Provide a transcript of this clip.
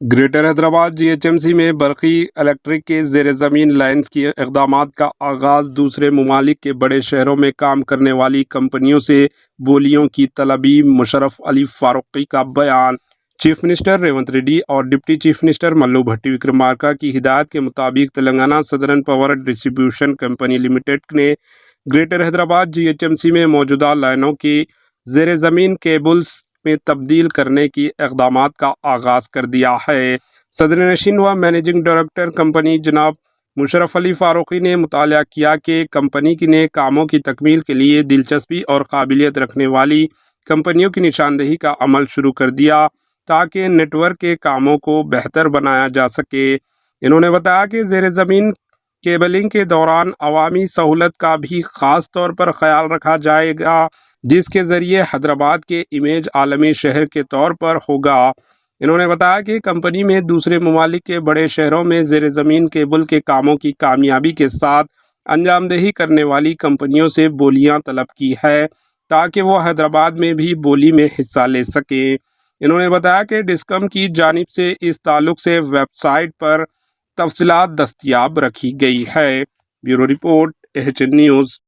Greater Hyderabad G H M C میں برقی electric کے زیر زمین لائنز کی اقدامات کا آغاز۔ دوسرے ممالک کے بڑے شہروں میں کام کرنے والی کمپنیوں سے بولیوں کی طلبی۔ مشرف علی فاروقی کا بیان۔ چیف منسٹر ریونت ریڈی اور deputy chief minister Mallu Bhatti Vikramarka کی ہدایت کے مطابق Telangana southern power distribution company limited نے greater Hyderabad G H M C میں موجودہ لائنوں کی زیر زمین کیبلز میں تبدیل کرنے کی اقدامات کا آغاز کر دیا ہے۔ صدر نشین و مینیجنگ ڈائریکٹر کمپنی جناب مشرف علی فاروقی نے مطلع کیا کہ کمپنی نے کاموں کی تکمیل کے لیے دلچسپی اور قابلیت رکھنے والی کمپنیوں کی نشاندہی کا عمل شروع کر دیا تاکہ نیٹ ورک کے کاموں کو بہتر بنایا جا سکے۔ انہوں نے بتایا کہ زیر زمین کیبلنگ کے دوران عوامی سہولت کا بھی خاص طور پر خیال رکھا جائے گا، جس کے ذریعے حیدرآباد کے امیج عالمی شہر کے طور پر ہوگا۔ انہوں نے بتایا کہ کمپنی میں دوسرے ممالک کے بڑے شہروں میں زیر زمین کیبل کے کاموں کی کامیابی کے ساتھ انجام دہی کرنے والی کمپنیوں سے بولیاں طلب کی ہے تاکہ وہ حیدرآباد میں بھی بولی میں حصہ لے سکیں۔ انہوں نے بتایا کہ ڈسکم کی جانب سے اس تعلق سے ویب سائٹ پر تفصیلات دستیاب رکھی گئی ہے۔ Bureau report H N news.